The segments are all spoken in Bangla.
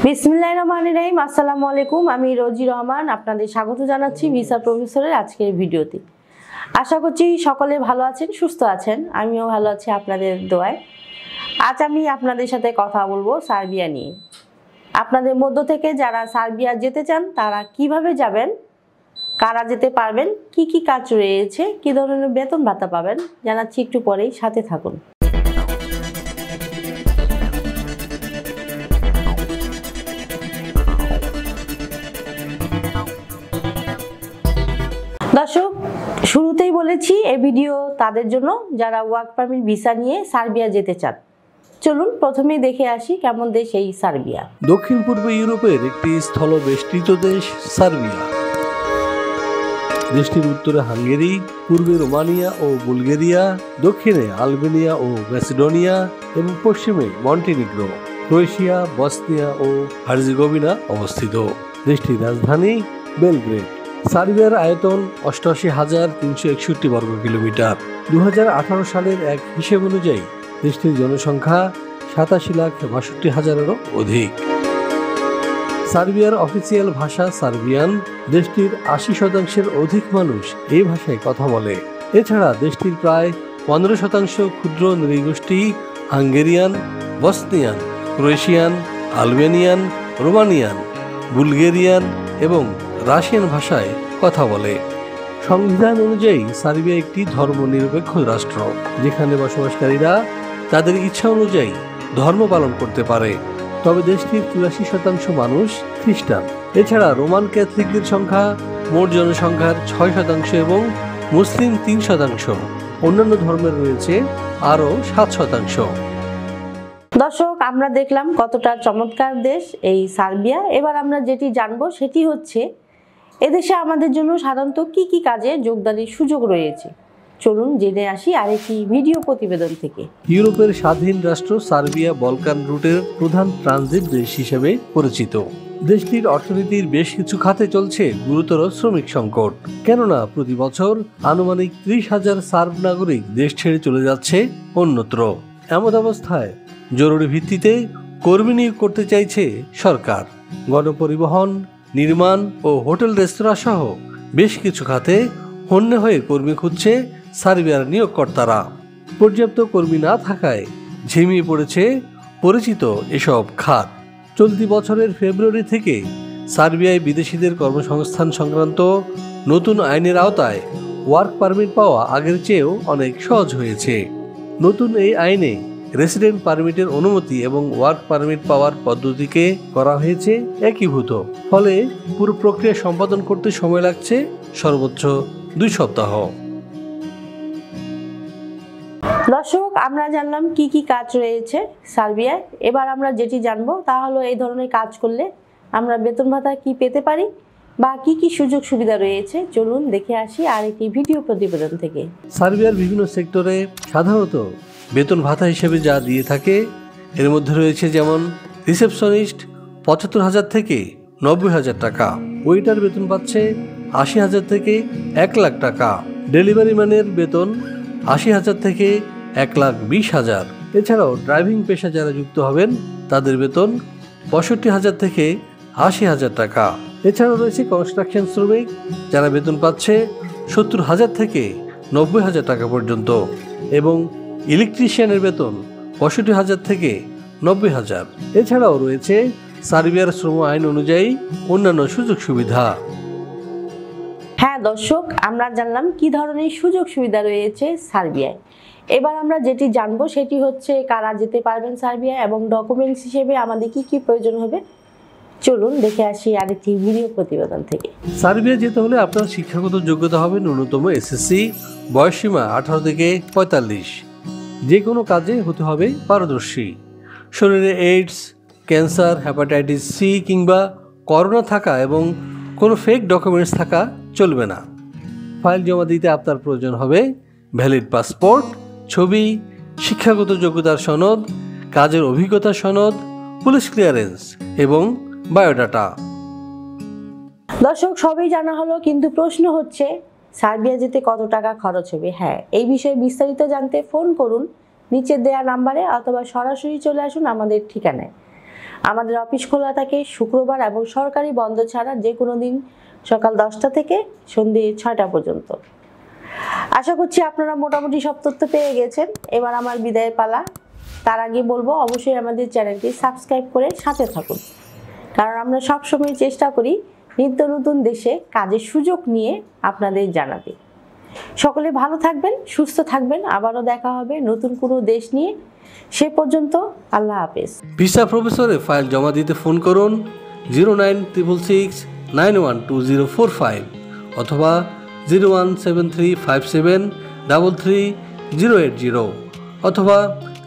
বিসমিল্লাহির রহমানির রহিম। আসসালামু আলাইকুম। আমি রোজি রহমান আপনাদের স্বাগত জানাচ্ছি ভিসা প্রফেসরের আজকের ভিডিওতে। আশা করছি সকলে ভালো আছেন, সুস্থ আছেন। আমিও ভালো আছি আপনাদের দোয়ায়। আজ আমি আপনাদের সাথে কথা বলবো সার্বিয়া নিয়ে। আপনাদের মধ্য থেকে যারা সার্বিয়া যেতে চান তারা কিভাবে যাবেন, কারা যেতে পারবেন, কি কি কাজ রয়েছে, কি ধরনের বেতন ভাতা পাবেন জানাচ্ছি একটু পরেই, সাথে থাকুন। দর্শক, শুরুতেই বলেছি এই ভিডিও তাদের জন্য যারা ওয়ার্ক পারমিট ভিসা নিয়ে সার্বিয়া যেতে চান। চলুন প্রথমেই দেখে আসি কেমন দেশ এই সার্বিয়া। দক্ষিণ পূর্ব ইউরোপের একটি স্থলবেষ্টিত দেশ সার্বিয়া। দেশটির উত্তরে হাঙ্গেরি, পূর্বে রোমানিয়া ও বুলগেরিয়া, দক্ষিণে আলবেনিয়া ও ম্যাসিডোনিয়া এবং পশ্চিমে মন্টিনিগ্রো, ক্রোয়েশিয়া, বসনিয়া ও হার্জেগোভিনা অবস্থিত। দেশটির রাজধানী বেলগ্রেড। সার্বিয়ার আয়তন ৮৮,৩৬১ বর্গ কিলোমিটার। ২০১৮ সালের এক হিসেব অনুযায়ী দেশটির জনসংখ্যা ৮৭,৬২,০০০-এরও অধিক। সার্বিয়ার অফিসিয়াল ভাষা সার্বিয়ান। দেশটির ৮০% অধিক মানুষ এই ভাষায় কথা বলে। এছাড়া দেশটির প্রায় ১৫% ক্ষুদ্র নৃগোষ্ঠী Hungarian, Bosnian, Croatian, Albanian, Romanian, Bulgarian এবং রাশিয়ান ভাষায় কথা বলে। সংবিধান অনুযায়ী সার্বিয়া একটি ধর্মনিরপেক্ষ রাষ্ট্র, যেখানে বসবাসকারীরা তাদের ইচ্ছা অনুযায়ী ধর্ম পালন করতে পারে। তবে দেশটির ৮৪% মানুষ খ্রিস্টান। এছাড়া রোমান ক্যাথলিকদের সংখ্যা মোট জনসংখ্যার ৬% এবং মুসলিম ৩%। অন্যান্য ধর্মের রয়েছে আরও ৭%। দর্শক, আমরা দেখলাম কতটা চমৎকার দেশ এই সার্বিয়া। এবার আমরা যেটি জানবো সেটি হচ্ছে এদেশে আমাদের জন্য সাধারণত কি কি কাজে যোগদানের সুযোগ রয়েছে। চলুন জেনে আসি আরেকটি ভিডিও প্রতিবেদন থেকে। ইউরোপের স্বাধীন রাষ্ট্র সার্বিয়া বলকান রুটের প্রধান ট্রানজিট দেশ হিসেবে পরিচিত। দেশটির অর্থনীতির বেশ কিছু খাতে চলছে গুরুতর শ্রমিক সংকট, কেননা প্রতি বছর আনুমানিক ৩০,০০০ সার্ব নাগরিক দেশ ছেড়ে চলে যাচ্ছে অন্যত্র। এমন অবস্থায় জরুরি ভিত্তিতে কর্মী নিয়োগ করতে চাইছে সরকার। গণপরিবহন, নির্মাণ ও হোটেল রেস্তোরাঁ সহ বেশ কিছু খাতে হন্যে হয়ে কর্মী খুঁজছে সার্বিয়ার নিয়োগকর্তারা। পর্যাপ্ত কর্মী না থাকায় ঝিমিয়ে পড়েছে পরিচিত এসব খাত। চলতি বছরের ফেব্রুয়ারি থেকে সার্বিয়ায় বিদেশিদের কর্মসংস্থান সংক্রান্ত নতুন আইনের আওতায় ওয়ার্ক পারমিট পাওয়া আগের চেয়েও অনেক সহজ হয়েছে। নতুন এই আইনে রেসিডেন্ট পারমিটের অনুমতি এবং ওয়ার্ক পারমিট পাওয়ার পদ্ধতিকে করা হয়েছে একীভূত। ফলে পুরো প্রক্রিয়া সম্পাদন করতে সময় লাগছে সর্বোচ্চ ২ সপ্তাহ। দর্শক, আমরা জানলাম কি কি কাজ রয়েছে সার্বিয়ায়। এবার আমরা যেটি জানবো তা হলো এই ধরনের কাজ করলে আমরা বেতন ভাতা কি পেতে পারি বা কি কি সুযোগ সুবিধা রয়েছে। চলুন দেখে আসি আরেকটি ভিডিও প্রতিবেদন থেকে। সার্বিয়ার বিভিন্ন সেক্টরে সাধারণত বেতন ভাতা হিসেবে যা দিয়ে থাকে এর মধ্যে রয়েছে যেমন রিসেপশনিস্ট ৭৫,০০০ থেকে ৯০,০০০ টাকা, ওয়েটার বেতন পাচ্ছে ৮০,০০০ থেকে ১,০০,০০০ টাকা, ডেলিভারি ম্যানের বেতন ৮০,০০০ থেকে ১,২০,০০০। এছাড়াও ড্রাইভিং পেশা যারা যুক্ত হবেন তাদের বেতন ৬৫,০০০ থেকে ৮০,০০০ টাকা। এছাড়াও রয়েছে কনস্ট্রাকশন শ্রমিক, যারা বেতন পাচ্ছে ৭০,০০০ থেকে ৯০,০০০ টাকা পর্যন্ত, এবং ইলেকট্রিশিয়ানের বেতন ৬৫,০০০ থেকে ৯০,০০০। এছাড়াও রয়েছে সার্বিয়ার শ্রম আইন অনুযায়ী অন্যান্য সুযোগ সুবিধা। হ্যাঁ দর্শক, আমরা জানলাম কি ধরনের সুযোগ সুবিধা রয়েছে সার্বিয়ায়। এবার আমরা যেটি জানবো সেটি হচ্ছে কারা যেতে পারবেন সার্বিয়া এবং ডকুমেন্টস হিসেবে আমাদের কি কি প্রয়োজন হবে। চলুন দেখে আসি আরেকটি ভিডিও প্রতিবেদন থেকে। সার্বিয়া যেতে হলে আপনার শিক্ষাগত যোগ্যতা হবে ন্যূনতম এসএসসি, বয়সসীমা ১৮ থেকে ৪৫। যে কোনো কাজে হতে হবে পারদর্শী। শরীরে এইডস, ক্যান্সার, হেপাটাইটিস সি কিংবা করোনা থাকা এবং কোনো ফেক ডকুমেন্টস থাকা চলবে না। ফাইল জমা দিতে আপনার প্রয়োজন হবে ভ্যালিড পাসপোর্ট, ছবি, শিক্ষাগত যোগ্যতার সনদ, কাজের অভিজ্ঞতা সনদ, পুলিশ ক্লিয়ারেন্স এবং বায়োডাটা। দর্শক, সবই জানা হলো, কিন্তু প্রশ্ন হচ্ছে সার্বিয়া যেতে কত টাকা খরচ হবে। হ্যাঁ, এই বিষয়ে বিস্তারিত জানতে ফোন করুন নিচে দেয়া নাম্বারে অথবা সরাসরি চলে আসুন আমাদের ঠিকানায়। আমাদের অফিস খোলা থাকে শুক্রবার এবং সরকারি বন্ধ ছাড়া যে কোনো দিন সকাল 10টা থেকে সন্ধ্যে 6টা পর্যন্ত। আশা করছি আপনারা মোটামুটি সব তথ্য পেয়ে গেছেন। এবার আমার বিদায়ের পালা। তার আগে বলবো অবশ্যই আমাদের চ্যানেলটি সাবস্ক্রাইব করে সাথে থাকুন, কারণ আমরা সবসময় চেষ্টা করি নিত্য নতুন দেশে কাজের সুযোগ নিয়ে আপনাদের জানাতে। সকলে ভালো থাকবেন, সুস্থ থাকবেন। আবারও দেখা হবে নতুন কোনো দেশ নিয়ে। সে পর্যন্ত আল্লাহ হাফেজ। ভিসা প্রফেসরে ফাইল জমা দিতে ফোন করুন 09666 912045 অথবা 01735733080 অথবা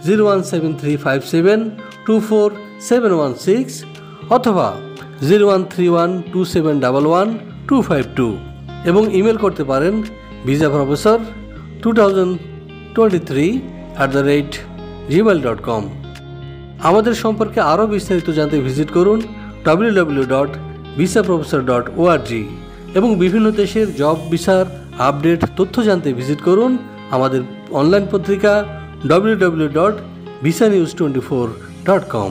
01735724716 অথবা 013127111252 এবং ইমেল করতে পারেন visaprofessor2023@gmail.com। আমাদের সম্পর্কে আরও বিস্তারিত জানতে ভিজিট করুন www.visaprofessor.org এবং বিভিন্ন দেশের জব ভিসার আপডেট তথ্য জানতে ভিজিট করুন আমাদের অনলাইন পত্রিকা www.visanews24.com।